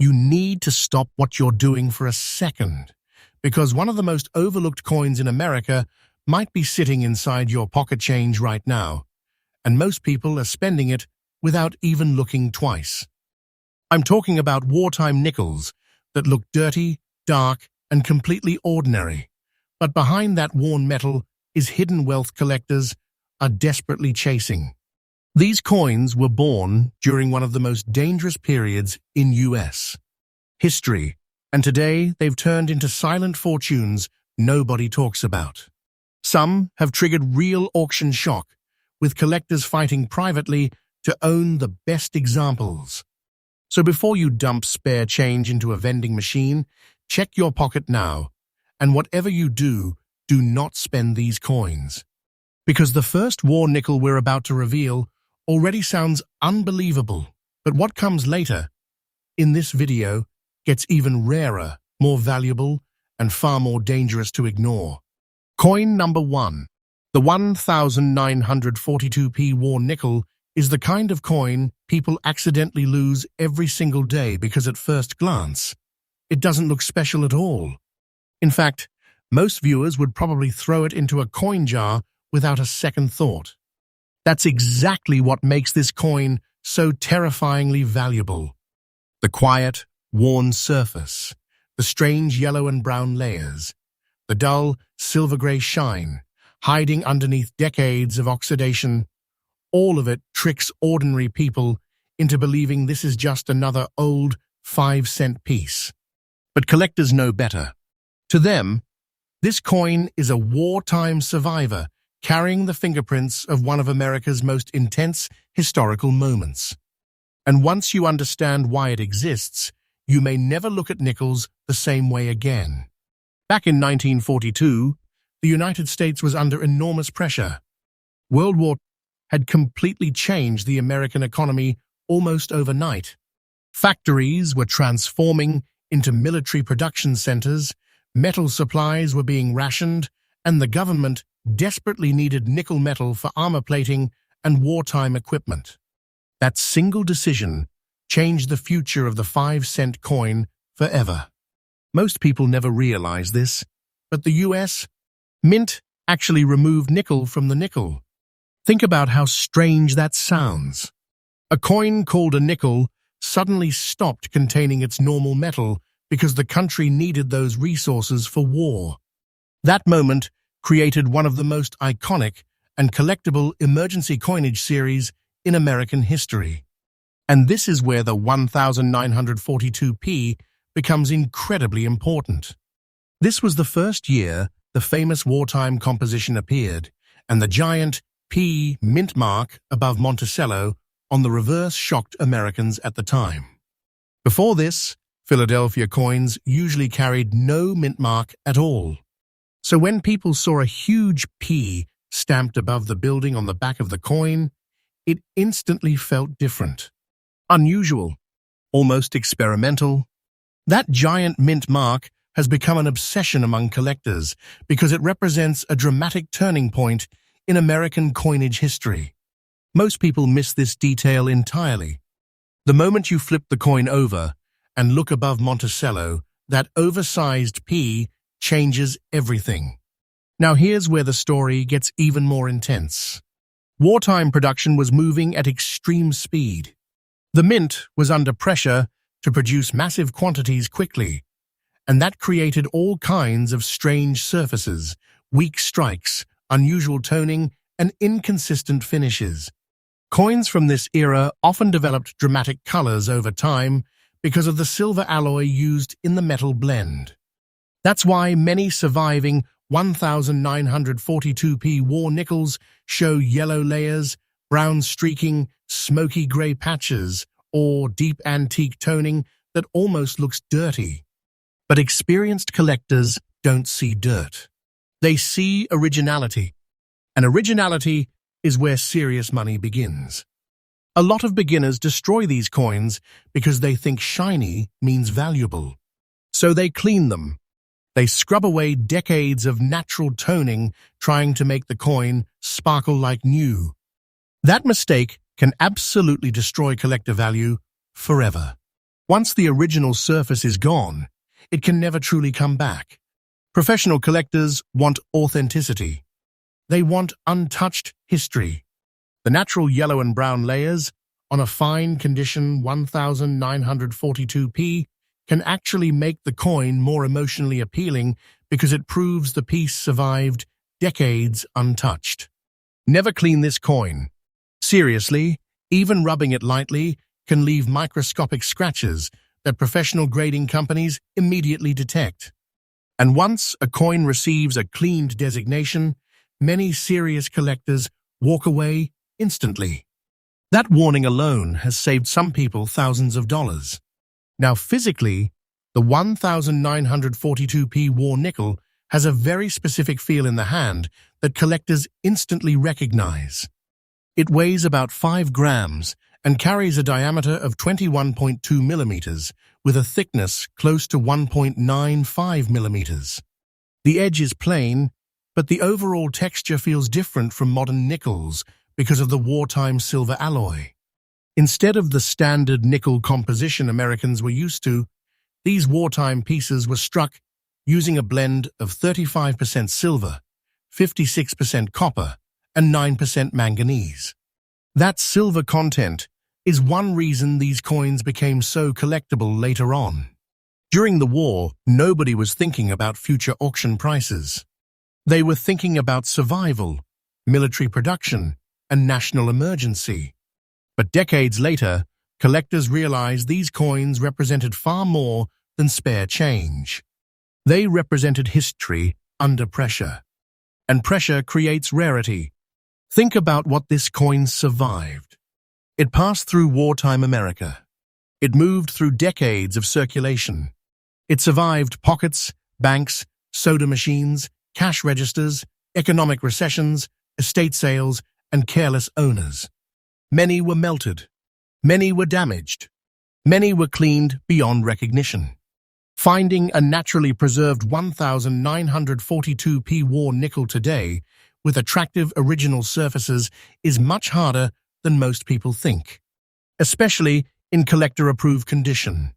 you need to stop what you're doing for a second, because one of the most overlooked coins in America might be sitting inside your pocket change right now, and most people are spending it without even looking twice. I'm talking about wartime nickels that look dirty, dark, and completely ordinary. But behind that worn metal is hidden wealth collectors are desperately chasing. These coins were born during one of the most dangerous periods in U.S. history, and today they've turned into silent fortunes nobody talks about. Some have triggered real auction shock, with collectors fighting privately to own the best examples. So before you dump spare change into a vending machine, check your pocket now, and whatever you do, do not spend these coins. Because the first war nickel we're about to reveal already sounds unbelievable, but what comes later in this video gets even rarer, more valuable, and far more dangerous to ignore. Coin number 1. The 1942p war nickel is the kind of coin people accidentally lose every single day because at first glance, it doesn't look special at all. In fact, most viewers would probably throw it into a coin jar without a second thought. That's exactly what makes this coin so terrifyingly valuable. The quiet, worn surface, the strange yellow and brown layers, the dull, silver-gray shine, hiding underneath decades of oxidation, all of it tricks ordinary people into believing this is just another old 5-cent piece. But collectors know better. To them, this coin is a wartime survivor carrying the fingerprints of one of America's most intense historical moments. And once you understand why it exists, you may never look at nickels the same way again. Back in 1942, the United States was under enormous pressure. World War had completely changed the American economy almost overnight. Factories were transforming into military production centers, metal supplies were being rationed, and the government desperately needed nickel metal for armor plating and wartime equipment. That single decision changed the future of the 5-cent coin forever. Most people never realize this, but the U.S. Mint actually removed nickel from the nickel. Think about how strange that sounds. A coin called a nickel suddenly stopped containing its normal metal because the country needed those resources for war. That moment created one of the most iconic and collectible emergency coinage series in American history. And this is where the 1942p becomes incredibly important. This was the first year the famous wartime composition appeared, and the giant P mint mark above Monticello on the reverse shocked Americans at the time. Before this, Philadelphia coins usually carried no mint mark at all. So when people saw a huge P stamped above the building on the back of the coin, it instantly felt different. Unusual, almost experimental. That giant mint mark has become an obsession among collectors because it represents a dramatic turning point in American coinage history. Most people miss this detail entirely. The moment you flip the coin over and look above Monticello, that oversized P changes everything. Now here's where the story gets even more intense. Wartime production was moving at extreme speed. The mint was under pressure to produce massive quantities quickly, and that created all kinds of strange surfaces, weak strikes, unusual toning, and inconsistent finishes. Coins from this era often developed dramatic colors over time because of the silver alloy used in the metal blend. That's why many surviving 1942p war nickels show yellow layers, brown streaking, smoky gray patches, or deep antique toning that almost looks dirty. But experienced collectors don't see dirt. They see originality. And originality is where serious money begins. A lot of beginners destroy these coins because they think shiny means valuable. So they clean them. They scrub away decades of natural toning trying to make the coin sparkle like new. That mistake can absolutely destroy collector value forever. Once the original surface is gone, it can never truly come back. Professional collectors want authenticity. They want untouched history. The natural yellow and brown layers on a fine condition 1942p can actually make the coin more emotionally appealing because it proves the piece survived decades untouched. Never clean this coin. Seriously, even rubbing it lightly can leave microscopic scratches that professional grading companies immediately detect. And once a coin receives a cleaned designation, many serious collectors walk away instantly. That warning alone has saved some people thousands of dollars. Now physically, the 1942p war nickel has a very specific feel in the hand that collectors instantly recognize. It weighs about 5 grams and carries a diameter of 21.2 millimeters with a thickness close to 1.95 millimeters. The edge is plain, but the overall texture feels different from modern nickels because of the wartime silver alloy. Instead of the standard nickel composition Americans were used to, these wartime pieces were struck using a blend of 35% silver, 56% copper, and 9% manganese. That silver content is one reason these coins became so collectible later on. During the war, nobody was thinking about future auction prices. They were thinking about survival, military production, and national emergency. But decades later, collectors realized these coins represented far more than spare change. They represented history under pressure. And pressure creates rarity. Think about what this coin survived. It passed through wartime America. It moved through decades of circulation. It survived pockets, banks, soda machines, cash registers, economic recessions, estate sales, and careless owners. Many were melted. Many were damaged. Many were cleaned beyond recognition. Finding a naturally preserved 1942p war nickel today with attractive original surfaces is much harder than most people think, especially in collector-approved condition.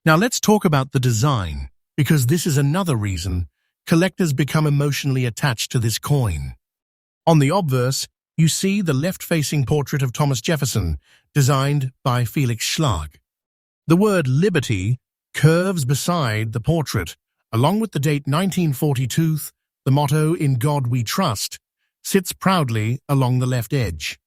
Now let's talk about the design, because this is another reason collectors become emotionally attached to this coin. On the obverse, you see the left-facing portrait of Thomas Jefferson, designed by Felix Schlag. The word liberty curves beside the portrait, along with the date 1942, the motto "In God We Trust," sits proudly along the left edge.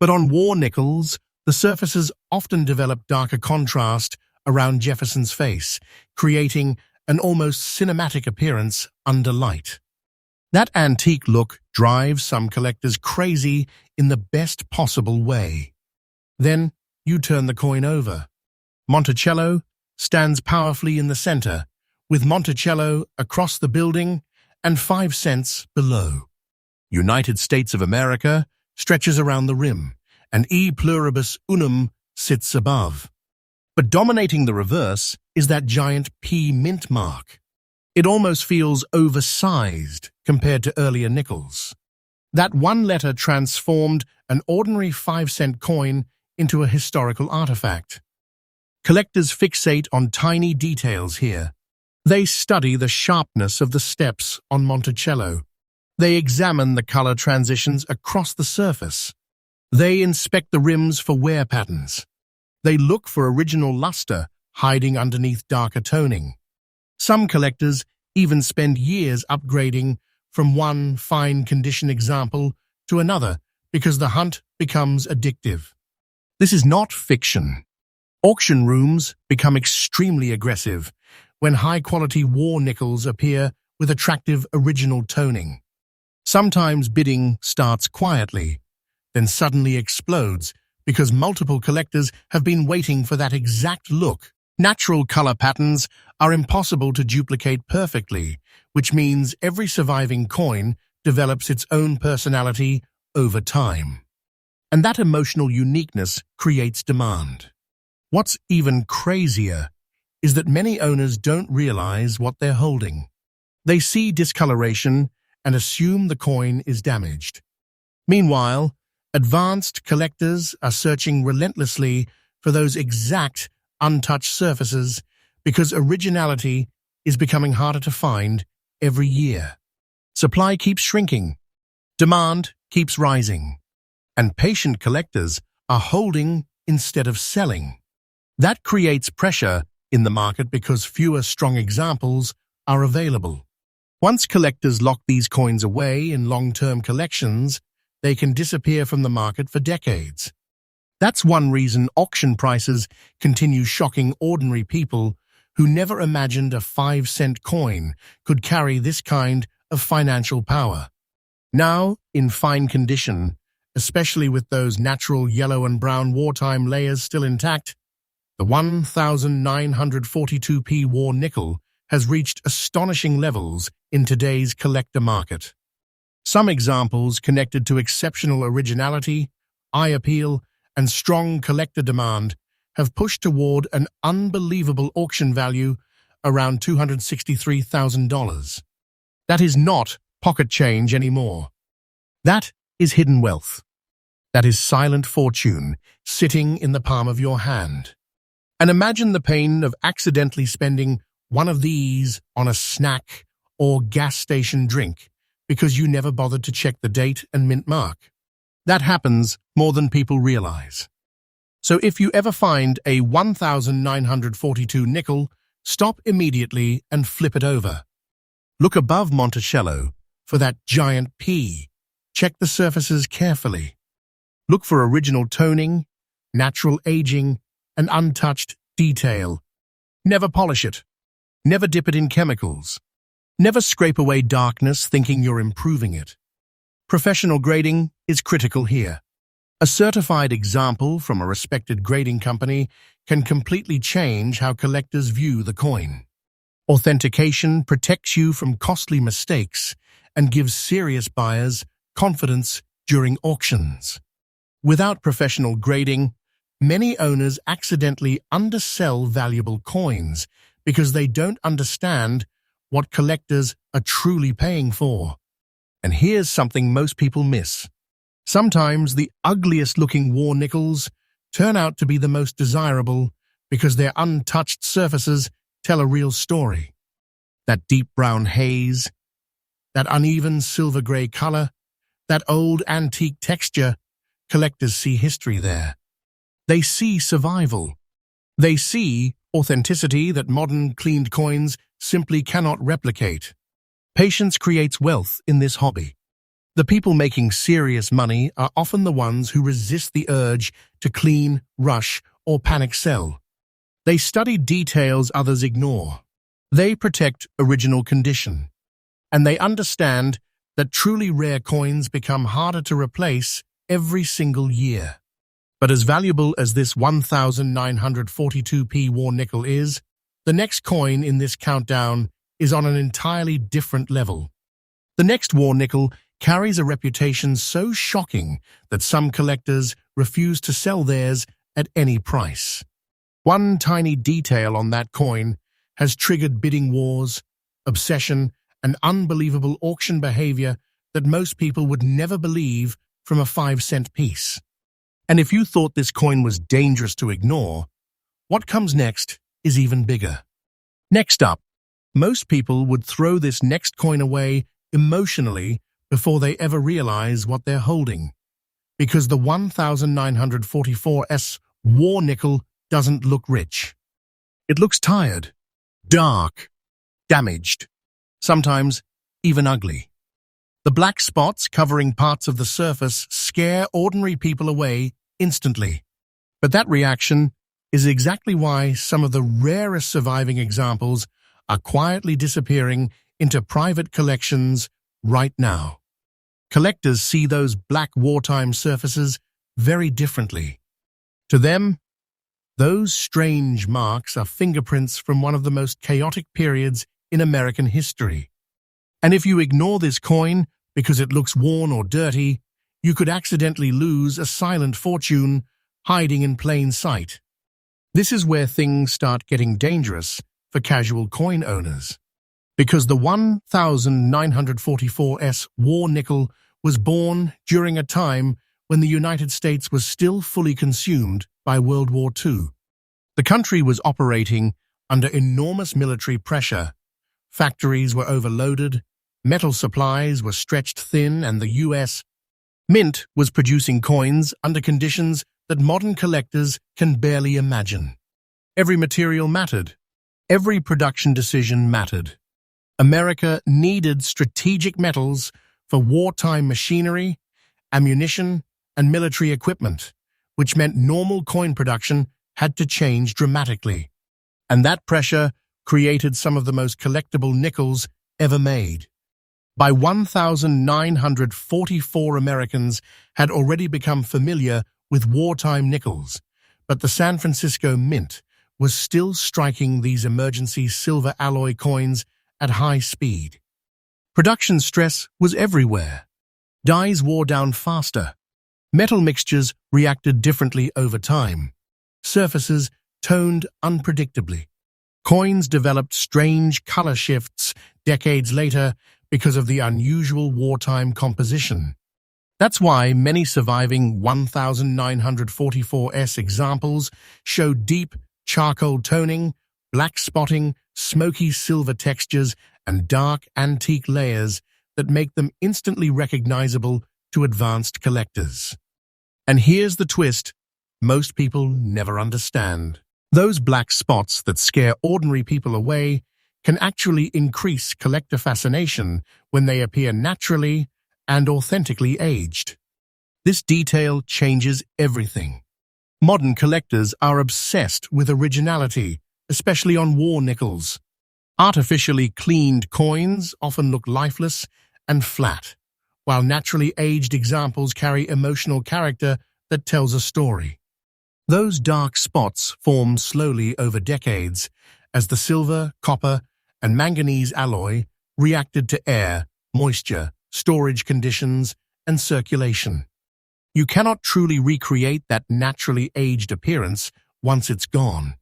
But on war nickels, the surfaces often develop darker contrast around Jefferson's face, creating an almost cinematic appearance under light. That antique look drives some collectors crazy in the best possible way. Then you turn the coin over. Monticello stands powerfully in the center, with Monticello across the building and 5 cents below. United States of America stretches around the rim, and E pluribus unum sits above. But dominating the reverse is that giant P mint mark. It almost feels oversized compared to earlier nickels. That one letter transformed an ordinary 5-cent coin into a historical artifact. Collectors fixate on tiny details here. They study the sharpness of the steps on Monticello. They examine the color transitions across the surface. They inspect the rims for wear patterns. They look for original luster hiding underneath darker toning. Some collectors even spend years upgrading from one fine condition example to another because the hunt becomes addictive. This is not fiction. Auction rooms become extremely aggressive when high-quality war nickels appear with attractive original toning. Sometimes bidding starts quietly, then suddenly explodes because multiple collectors have been waiting for that exact look. Natural color patterns are impossible to duplicate perfectly, which means every surviving coin develops its own personality over time. And that emotional uniqueness creates demand. What's even crazier is that many owners don't realize what they're holding. They see discoloration and assume the coin is damaged. Meanwhile, advanced collectors are searching relentlessly for those exact untouched surfaces because originality is becoming harder to find every year. Supply keeps shrinking, demand keeps rising, and patient collectors are holding instead of selling. That creates pressure in the market because fewer strong examples are available. Once collectors lock these coins away in long-term collections, they can disappear from the market for decades. That's one reason auction prices continue shocking ordinary people who never imagined a 5-cent coin could carry this kind of financial power. Now, in fine condition, especially with those natural yellow and brown wartime layers still intact, the 1942p war nickel has reached astonishing levels in today's collector market. Some examples connected to exceptional originality, eye appeal, and strong collector demand have pushed toward an unbelievable auction value around $263,000. That is not pocket change anymore. That is hidden wealth. That is silent fortune sitting in the palm of your hand. And imagine the pain of accidentally spending one of these on a snack or gas station drink because you never bothered to check the date and mint mark. That happens more than people realize. So if you ever find a 1942 nickel, stop immediately and flip it over. Look above Monticello for that giant P. Check the surfaces carefully. Look for original toning, natural aging, and untouched detail. Never polish it. Never dip it in chemicals. Never scrape away darkness thinking you're improving it. Professional grading is critical here. A certified example from a respected grading company can completely change how collectors view the coin. Authentication protects you from costly mistakes and gives serious buyers confidence during auctions. Without professional grading, many owners accidentally undersell valuable coins because they don't understand what collectors are truly paying for. And here's something most people miss. Sometimes the ugliest-looking war nickels turn out to be the most desirable because their untouched surfaces tell a real story. That deep brown haze, that uneven silver-gray color, that old antique texture, collectors see history there. They see survival. They see authenticity that modern cleaned coins simply cannot replicate. Patience creates wealth in this hobby. The people making serious money are often the ones who resist the urge to clean, rush, or panic sell. They study details others ignore. They protect original condition. And they understand that truly rare coins become harder to replace every single year. But as valuable as this 1942p war nickel is, the next coin in this countdown is on an entirely different level. The next war nickel carries a reputation so shocking that some collectors refuse to sell theirs at any price. One tiny detail on that coin has triggered bidding wars, obsession, and unbelievable auction behavior that most people would never believe from a 5-cent piece. And if you thought this coin was dangerous to ignore, what comes next is even bigger. Next up, most people would throw this next coin away emotionally before they ever realize what they're holding, because the 1944s war nickel doesn't look rich. It looks tired, dark, damaged, sometimes even ugly. The black spots covering parts of the surface scare ordinary people away instantly. But that reaction is exactly why some of the rarest surviving examples are quietly disappearing into private collections right now. Collectors see those black wartime surfaces very differently. To them, those strange marks are fingerprints from one of the most chaotic periods in American history. And if you ignore this coin because it looks worn or dirty, you could accidentally lose a silent fortune hiding in plain sight. This is where things start getting dangerous for casual coin owners, because the 1944s war nickel was born during a time when the United States was still fully consumed by World War II. The country was operating under enormous military pressure. Factories were overloaded, metal supplies were stretched thin, and the U.S. Mint was producing coins under conditions that modern collectors can barely imagine. Every material mattered. Every production decision mattered. America needed strategic metals for wartime machinery, ammunition, and military equipment, which meant normal coin production had to change dramatically. And that pressure created some of the most collectible nickels ever made. By 1944, Americans had already become familiar with wartime nickels, but the San Francisco Mint was still striking these emergency silver alloy coins at high speed. Production stress was everywhere. Dies wore down faster. Metal mixtures reacted differently over time. Surfaces toned unpredictably. Coins developed strange color shifts decades later because of the unusual wartime composition. That's why many surviving 1944S examples show deep charcoal toning, black spotting, smoky silver textures, and dark antique layers that make them instantly recognizable to advanced collectors. And here's the twist most people never understand. Those black spots that scare ordinary people away can actually increase collector fascination when they appear naturally and authentically aged. This detail changes everything. Modern collectors are obsessed with originality, especially on war nickels. Artificially cleaned coins often look lifeless and flat, while naturally aged examples carry emotional character that tells a story. Those dark spots form slowly over decades as the silver, copper, and manganese alloy reacted to air, moisture, storage conditions, and circulation. You cannot truly recreate that naturally aged appearance once it's gone,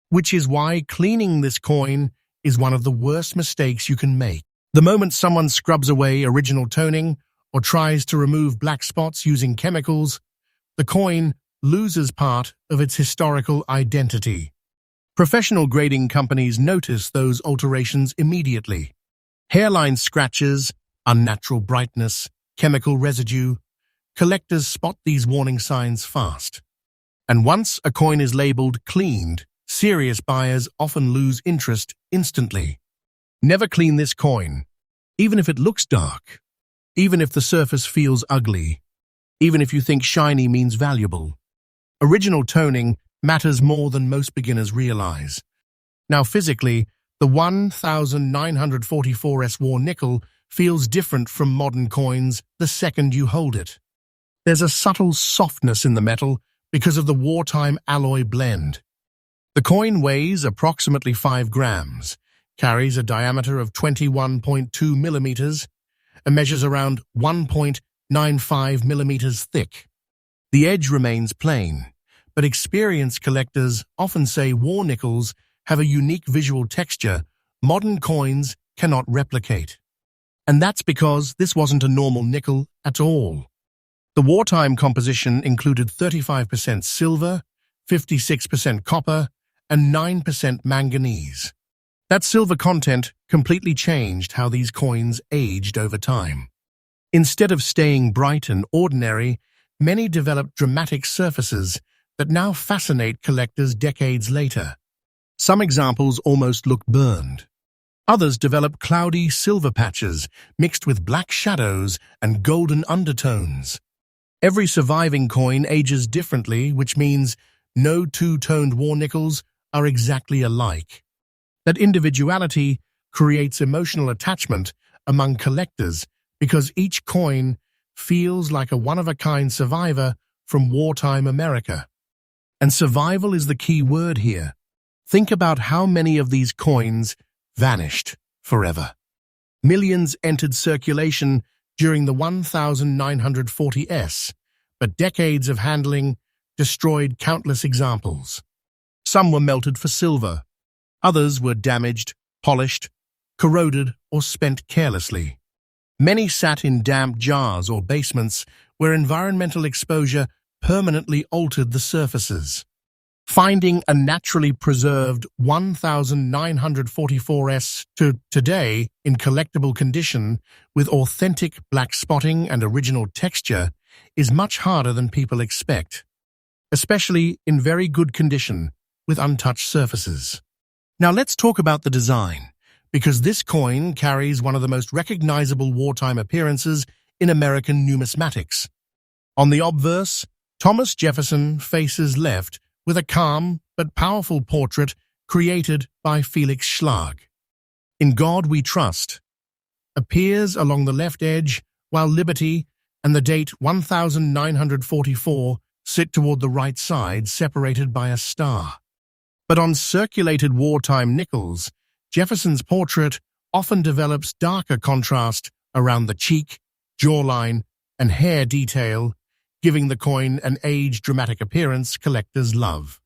which is why cleaning this coin is one of the worst mistakes you can make. The moment someone scrubs away original toning or tries to remove black spots using chemicals, the coin loses part of its historical identity. Professional grading companies notice those alterations immediately. Hairline scratches, unnatural brightness, chemical residue. Collectors spot these warning signs fast. And once a coin is labeled cleaned, serious buyers often lose interest instantly. Never clean this coin, even if it looks dark, even if the surface feels ugly, even if you think shiny means valuable. Original toning matters more than most beginners realize. Now physically, the 1944S war nickel feels different from modern coins the second you hold it. There's a subtle softness in the metal because of the wartime alloy blend. The coin weighs approximately 5 grams, carries a diameter of 21.2 millimeters, and measures around 1.95 millimeters thick. The edge remains plain, but experienced collectors often say war nickels have a unique visual texture modern coins cannot replicate. And that's because this wasn't a normal nickel at all. The wartime composition included 35% silver, 56% copper, and 9% manganese. That silver content completely changed how these coins aged over time. Instead of staying bright and ordinary, many developed dramatic surfaces that now fascinate collectors decades later. Some examples almost look burned. Others develop cloudy silver patches mixed with black shadows and golden undertones. Every surviving coin ages differently, which means no two-toned war nickels are exactly alike. That individuality creates emotional attachment among collectors because each coin feels like a one-of-a-kind survivor from wartime America. And survival is the key word here. Think about how many of these coins vanished forever. Millions entered circulation during the 1940s, but decades of handling destroyed countless examples. Some were melted for silver. Others were damaged, polished, corroded, or spent carelessly. Many sat in damp jars or basements where environmental exposure permanently altered the surfaces. Finding a naturally preserved 1944S to today in collectible condition with authentic black spotting and original texture is much harder than people expect, especially in very good condition with untouched surfaces. Now let's talk about the design, because this coin carries one of the most recognizable wartime appearances in American numismatics. On the obverse, Thomas Jefferson faces left with a calm but powerful portrait created by Felix Schlag. In God We Trust appears along the left edge, while Liberty and the date 1944 sit toward the right side, separated by a star. But on circulated wartime nickels, Jefferson's portrait often develops darker contrast around the cheek, jawline, and hair detail, giving the coin an age-dramatic appearance collectors love.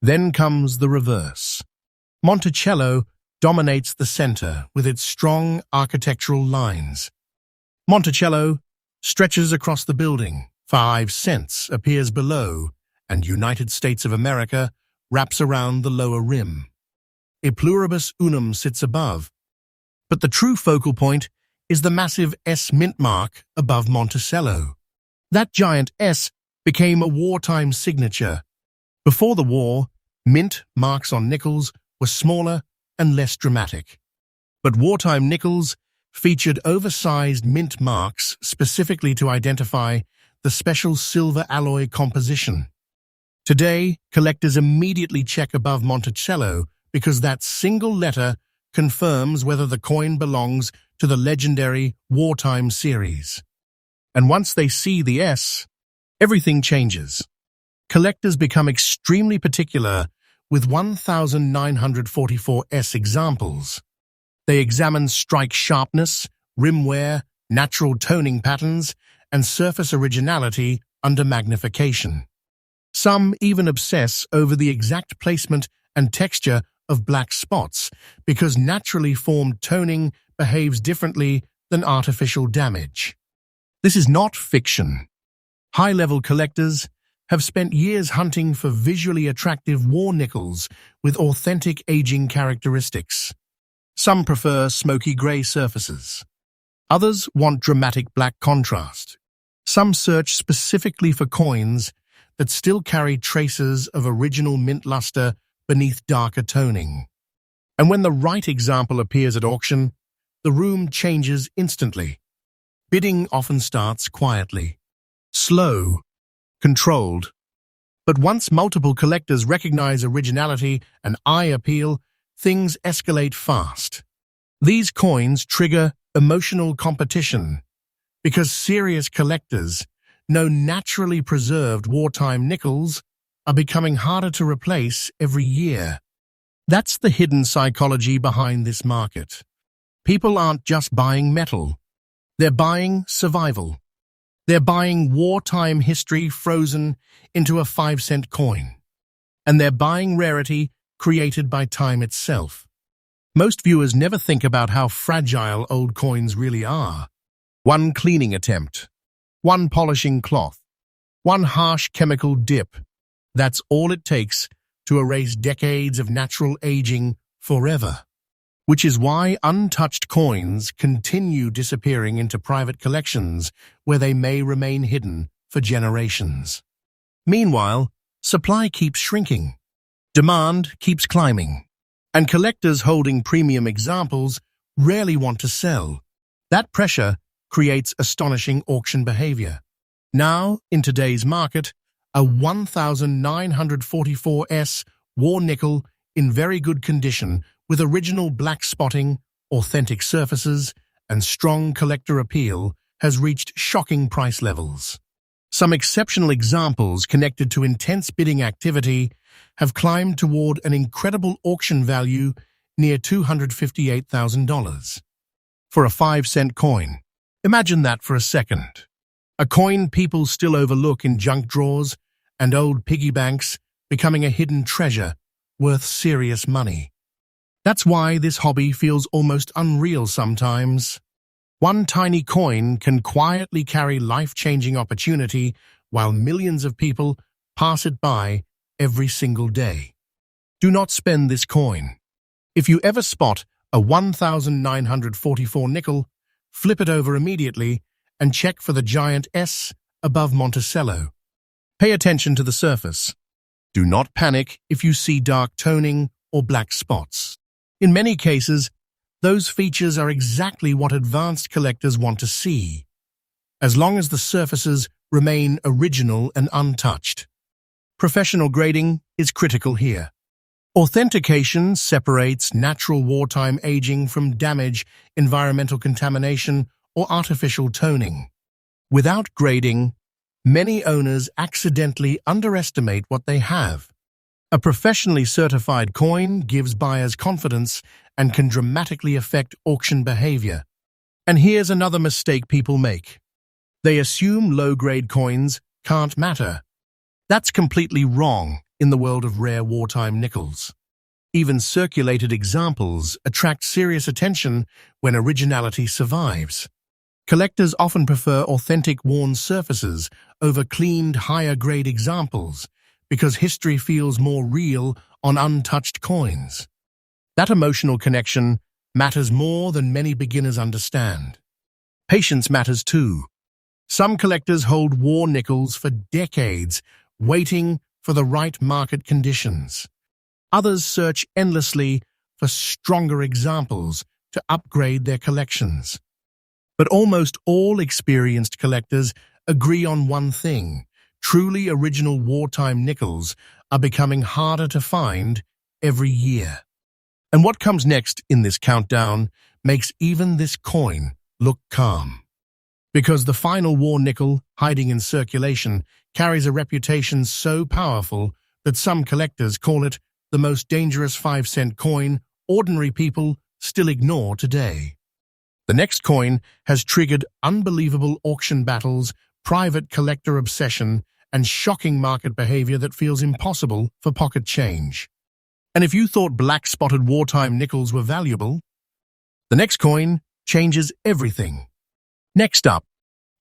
Then comes the reverse. Monticello dominates the center with its strong architectural lines. Monticello stretches across the building, 5 cents appears below, and United States of America wraps around the lower rim. E pluribus unum sits above, but the true focal point is the massive S mint mark above Monticello. That giant S became a wartime signature. Before the war, mint marks on nickels were smaller and less dramatic. But wartime nickels featured oversized mint marks specifically to identify the special silver alloy composition. Today, collectors immediately check above Monticello because that single letter confirms whether the coin belongs to the legendary wartime series. And once they see the S, everything changes. Collectors become extremely particular with 1944S examples. They examine strike sharpness, rim wear, natural toning patterns, and surface originality under magnification. Some even obsess over the exact placement and texture of black spots because naturally formed toning behaves differently than artificial damage. This is not fiction. High-level collectors have spent years hunting for visually attractive war nickels with authentic aging characteristics. Some prefer smoky gray surfaces. Others want dramatic black contrast. Some search specifically for coins that still carry traces of original mint luster beneath darker toning. And when the right example appears at auction, the room changes instantly. Bidding often starts quietly, slow, controlled. But once multiple collectors recognize originality and eye appeal, things escalate fast. These coins trigger emotional competition because serious collectors know naturally preserved wartime nickels are becoming harder to replace every year. That's the hidden psychology behind this market. People aren't just buying metal. They're buying survival. They're buying wartime history frozen into a 5-cent coin. And they're buying rarity created by time itself. Most viewers never think about how fragile old coins really are. One cleaning attempt, one polishing cloth, one harsh chemical dip. That's all it takes to erase decades of natural aging forever. Which is why untouched coins continue disappearing into private collections where they may remain hidden for generations. Meanwhile, supply keeps shrinking, demand keeps climbing, and collectors holding premium examples rarely want to sell. That pressure creates astonishing auction behavior. Now, in today's market, a 1944S war nickel in very good condition with original black spotting, authentic surfaces, and strong collector appeal has reached shocking price levels. Some exceptional examples connected to intense bidding activity have climbed toward an incredible auction value near $258,000. For a 5-cent coin. Imagine that for a second. A coin people still overlook in junk drawers and old piggy banks becoming a hidden treasure worth serious money. That's why this hobby feels almost unreal sometimes. One tiny coin can quietly carry life-changing opportunity while millions of people pass it by every single day. Do not spend this coin. If you ever spot a 1944 nickel, flip it over immediately and check for the giant S above Monticello. Pay attention to the surface. Do not panic if you see dark toning or black spots. In many cases, those features are exactly what advanced collectors want to see, as long as the surfaces remain original and untouched. Professional grading is critical here. Authentication separates natural wartime aging from damage, environmental contamination, or artificial toning. Without grading, many owners accidentally underestimate what they have. A professionally certified coin gives buyers confidence and can dramatically affect auction behavior. And here's another mistake people make. They assume low-grade coins can't matter. That's completely wrong in the world of rare wartime nickels. Even circulated examples attract serious attention when originality survives. Collectors often prefer authentic worn surfaces over cleaned, higher-grade examples because history feels more real on untouched coins. That emotional connection matters more than many beginners understand. Patience matters too. Some collectors hold war nickels for decades, waiting for the right market conditions. Others search endlessly for stronger examples to upgrade their collections. But almost all experienced collectors agree on one thing: truly original wartime nickels are becoming harder to find every year. And what comes next in this countdown makes even this coin look calm. Because the final war nickel, hiding in circulation, carries a reputation so powerful that some collectors call it the most dangerous 5-cent coin ordinary people still ignore today. The next coin has triggered unbelievable auction battles, private collector obsession, and shocking market behavior that feels impossible for pocket change. And if you thought black-spotted wartime nickels were valuable, the next coin changes everything. Next up,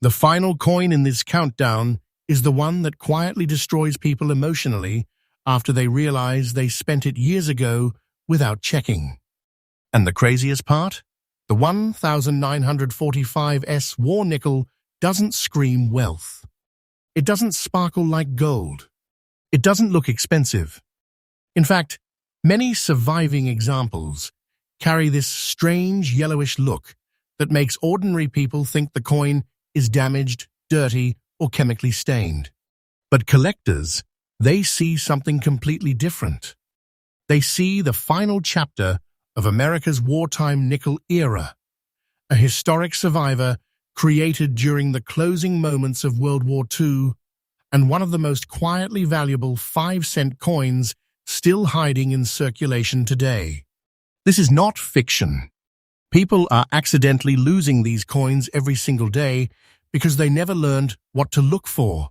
the final coin in this countdown is the one that quietly destroys people emotionally after they realize they spent it years ago without checking. And the craziest part? The 1945 war nickel doesn't scream wealth. It doesn't sparkle like gold. It doesn't look expensive. In fact, many surviving examples carry this strange yellowish look that makes ordinary people think the coin is damaged, dirty, or chemically stained. But collectors, they see something completely different. They see the final chapter of America's wartime nickel era, a historic survivor created during the closing moments of World War II and one of the most quietly valuable 5-cent coins still hiding in circulation today. This is not fiction. People are accidentally losing these coins every single day because they never learned what to look for.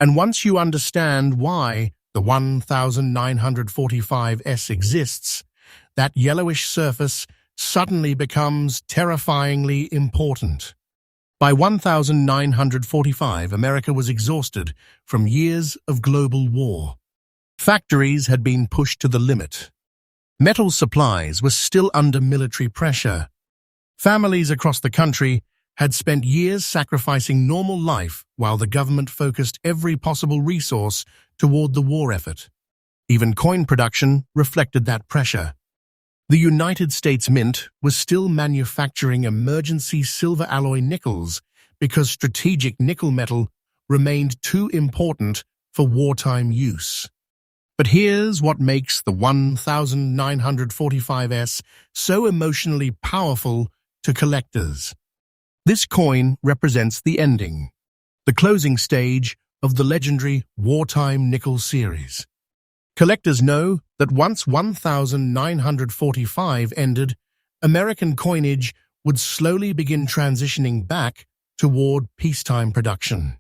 And once you understand why the 1945 exists, that yellowish surface suddenly becomes terrifyingly important. By 1945, America was exhausted from years of global war. Factories had been pushed to the limit. Metal supplies were still under military pressure. Families across the country had spent years sacrificing normal life while the government focused every possible resource toward the war effort. Even coin production reflected that pressure. The United States Mint was still manufacturing emergency silver alloy nickels because strategic nickel metal remained too important for wartime use. But here's what makes the 1945 so emotionally powerful to collectors. This coin represents the ending, the closing stage of the legendary wartime nickel series. Collectors know that once 1945 ended, American coinage would slowly begin transitioning back toward peacetime production.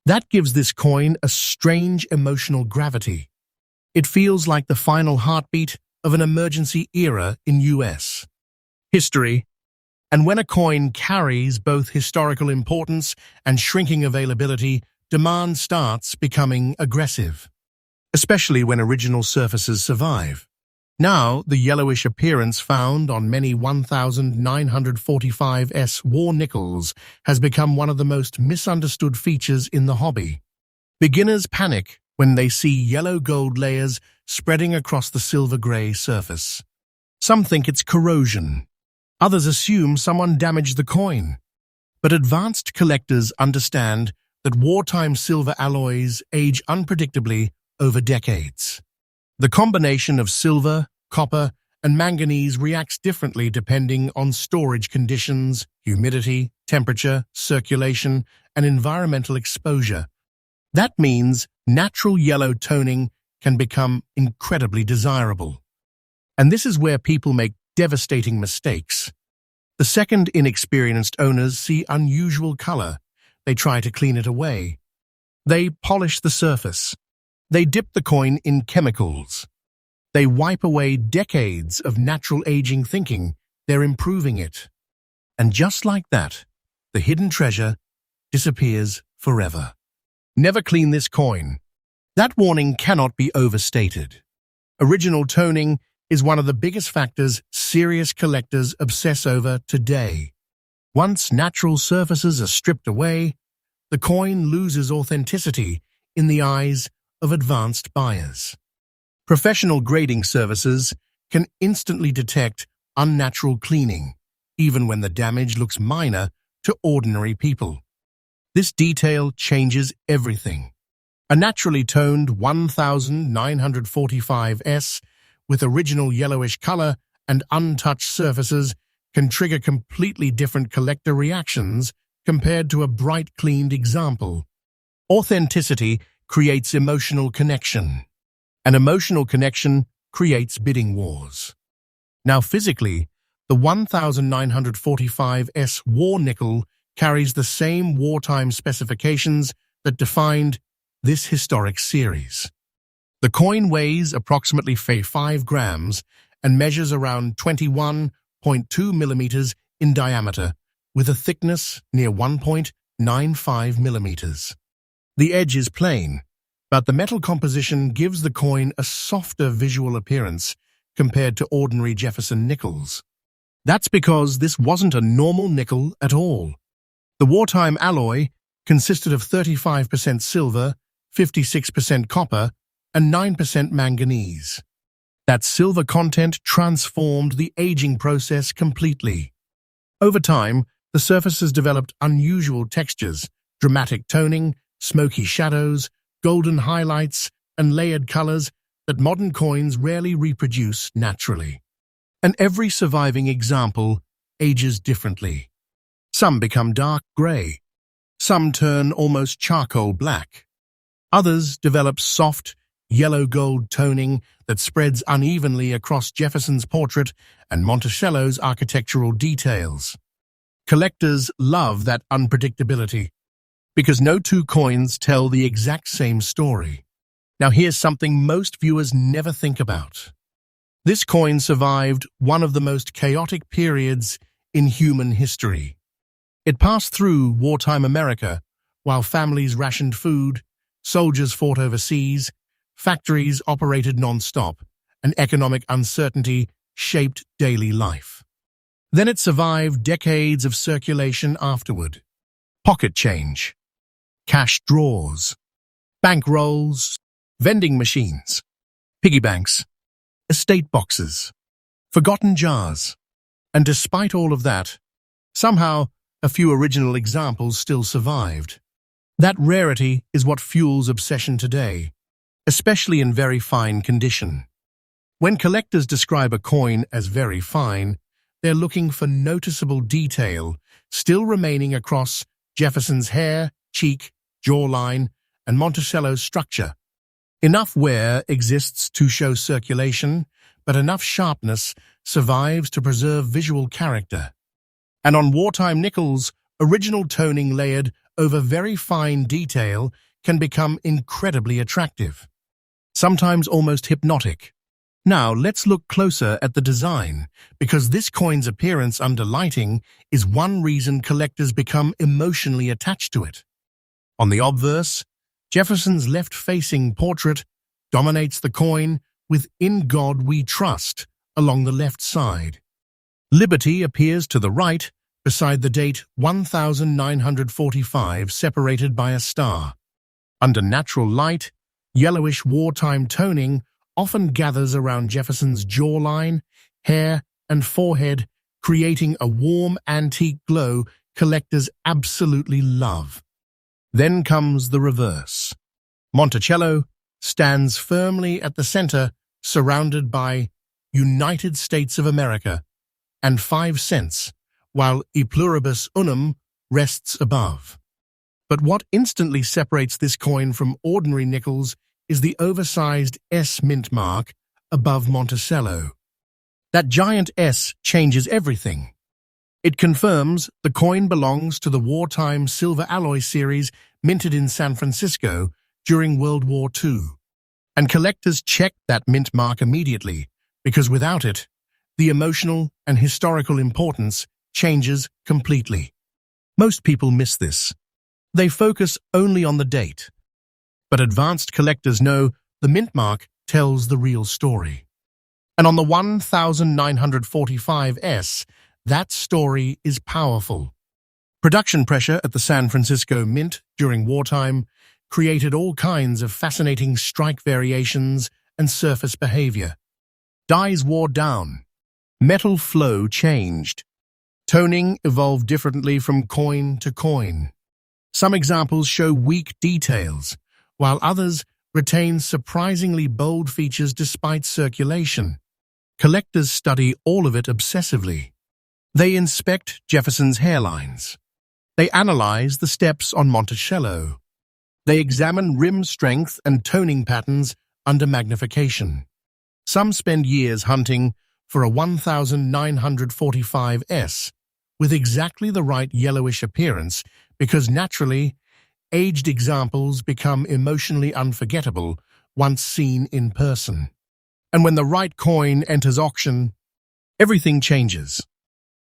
That gives this coin a strange emotional gravity. It feels like the final heartbeat of an emergency era in U.S. history. And when a coin carries both historical importance and shrinking availability, demand starts becoming aggressive. especially when original surfaces survive. Now, the yellowish appearance found on many 1945S war nickels has become one of the most misunderstood features in the hobby. Beginners panic when they see yellow gold layers spreading across the silver-gray surface. Some think it's corrosion. Others assume someone damaged the coin. But advanced collectors understand that wartime silver alloys age unpredictably over decades. The combination of silver, copper, and manganese reacts differently depending on storage conditions, humidity, temperature, circulation, and environmental exposure. That means natural yellow toning can become incredibly desirable. And this is where people make devastating mistakes. The second inexperienced owners see unusual color. They try to clean it away. They polish the surface. They dip the coin in chemicals. They wipe away decades of natural aging thinking they're improving it. And just like that, the hidden treasure disappears forever. Never clean this coin. That warning cannot be overstated. Original toning is one of the biggest factors serious collectors obsess over today. Once natural surfaces are stripped away, the coin loses authenticity in the eyes of advanced buyers. Professional grading services can instantly detect unnatural cleaning, even when the damage looks minor to ordinary people. This detail changes everything. A naturally toned 1945S with original yellowish color and untouched surfaces can trigger completely different collector reactions compared to a bright, cleaned example. Authenticity creates emotional connection. An emotional connection creates bidding wars. Now physically, the 1945S war nickel carries the same wartime specifications that defined this historic series. The coin weighs approximately 5 grams and measures around 21.2 millimeters in diameter, with a thickness near 1.95 millimeters. The edge is plain, but the metal composition gives the coin a softer visual appearance compared to ordinary Jefferson nickels. That's because this wasn't a normal nickel at all. The wartime alloy consisted of 35% silver, 56% copper, and 9% manganese. That silver content transformed the aging process completely. Over time, the surfaces developed unusual textures, dramatic toning, smoky shadows, golden highlights, and layered colors that modern coins rarely reproduce naturally. And every surviving example ages differently. Some become dark gray. Some turn almost charcoal black. Others develop soft, yellow-gold toning that spreads unevenly across Jefferson's portrait and Monticello's architectural details. Collectors love that unpredictability, because no two coins tell the exact same story. Now here's something most viewers never think about. This coin survived one of the most chaotic periods in human history. It passed through wartime America, while families rationed food, soldiers fought overseas, factories operated non-stop, and economic uncertainty shaped daily life. Then it survived decades of circulation afterward. Pocket change, cash drawers, bank rolls, vending machines, piggy banks, estate boxes, forgotten jars. And despite all of that, somehow a few original examples still survived. That rarity is what fuels obsession today, especially in very fine condition. When collectors describe a coin as very fine, they're looking for noticeable detail still remaining across Jefferson's hair, cheek, jawline, and Monticello's structure. Enough wear exists to show circulation, but enough sharpness survives to preserve visual character. And on wartime nickels, original toning layered over very fine detail can become incredibly attractive, sometimes almost hypnotic. Now let's look closer at the design, because this coin's appearance under lighting is one reason collectors become emotionally attached to it. On the obverse, Jefferson's left-facing portrait dominates the coin with "In God We Trust" along the left side. Liberty appears to the right, beside the date 1945, separated by a star. Under natural light, yellowish wartime toning often gathers around Jefferson's jawline, hair, and forehead, creating a warm antique glow collectors absolutely love. Then comes the reverse. Monticello stands firmly at the center, surrounded by United States of America and 5 cents, while E pluribus unum rests above. But what instantly separates this coin from ordinary nickels is the oversized S mint mark above Monticello. That giant S changes everything. It confirms the coin belongs to the Wartime silver alloy series minted in San Francisco during World War II. And collectors check that mint mark immediately, because without it, the emotional and historical importance changes completely. Most people miss this. They focus only on the date. But advanced collectors know the mint mark tells the real story. And on the 1945S, that story is powerful. Production pressure at the San Francisco Mint during wartime created all kinds of fascinating strike variations and surface behavior. Dies wore down. Metal flow changed. Toning evolved differently from coin to coin. Some examples show weak details, while others retain surprisingly bold features despite circulation. Collectors study all of it obsessively. They inspect Jefferson's hairlines. They analyze the steps on Monticello. They examine rim strength and toning patterns under magnification. Some spend years hunting for a 1945S with exactly the right yellowish appearance because naturally, aged examples become emotionally unforgettable once seen in person. And when the right coin enters auction, everything changes.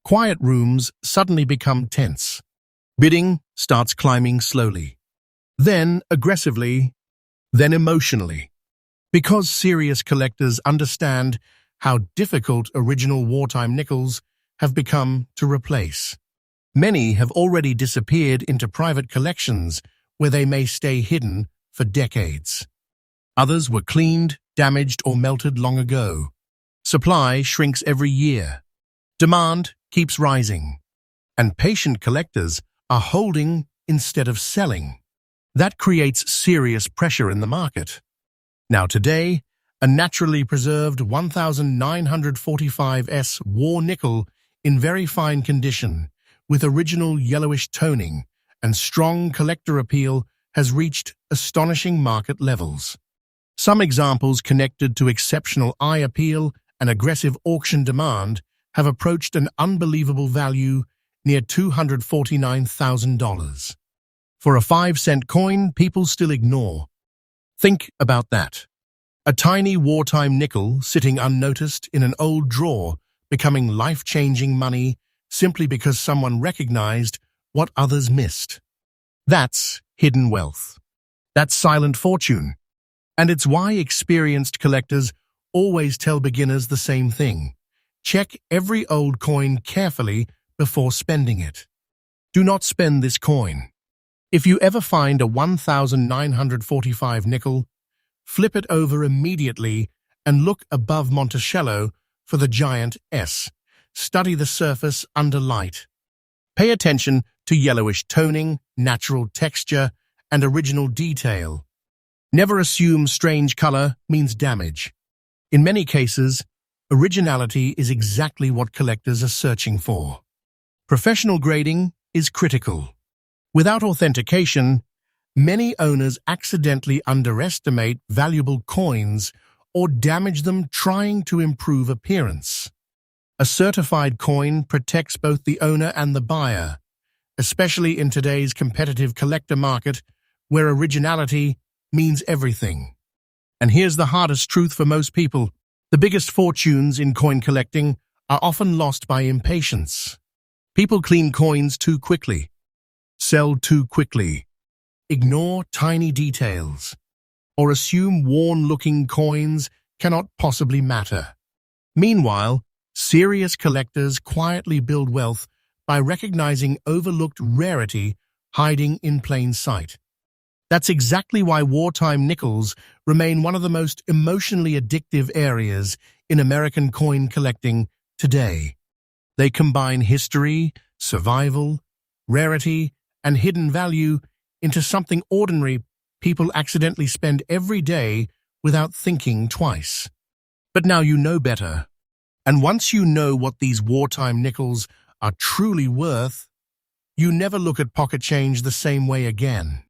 Quiet rooms suddenly become tense. Bidding starts climbing slowly, then aggressively, then emotionally. Because serious collectors understand how difficult original wartime nickels have become to replace. Many have already disappeared into private collections where they may stay hidden for decades. Others were cleaned, damaged, or melted long ago. Supply shrinks every year. Demand keeps rising. And patient collectors are holding instead of selling. That creates serious pressure in the market. Now today, a naturally preserved 1945S war nickel in very fine condition, with original yellowish toning and strong collector appeal, has reached astonishing market levels. Some examples connected to exceptional eye appeal and aggressive auction demand have approached an unbelievable value near $249,000. For a 5-cent coin, people still ignore. Think about that. A tiny wartime nickel sitting unnoticed in an old drawer, becoming life-changing money simply because someone recognized what others missed. That's hidden wealth. That's silent fortune. And it's why experienced collectors always tell beginners the same thing. Check every old coin carefully before spending it. Do not spend this coin. If you ever find a 1945 nickel, flip it over immediately and look above Monticello for the giant S. Study the surface under light. Pay attention to yellowish toning, natural texture, and original detail. Never assume strange color means damage. In many cases, originality is exactly what collectors are searching for. Professional grading is critical. Without authentication, many owners accidentally underestimate valuable coins or damage them trying to improve appearance. A certified coin protects both the owner and the buyer, especially in today's competitive collector market where originality means everything. And here's the hardest truth for most people. The biggest fortunes in coin collecting are often lost by impatience. People clean coins too quickly, sell too quickly, ignore tiny details, or assume worn-looking coins cannot possibly matter. Meanwhile, serious collectors quietly build wealth by recognizing overlooked rarity hiding in plain sight. That's exactly why wartime nickels remain one of the most emotionally addictive areas in American coin collecting today. They combine history, survival, rarity, and hidden value into something ordinary people accidentally spend every day without thinking twice. But now you know better. And once you know what these wartime nickels are truly worth, you never look at pocket change the same way again.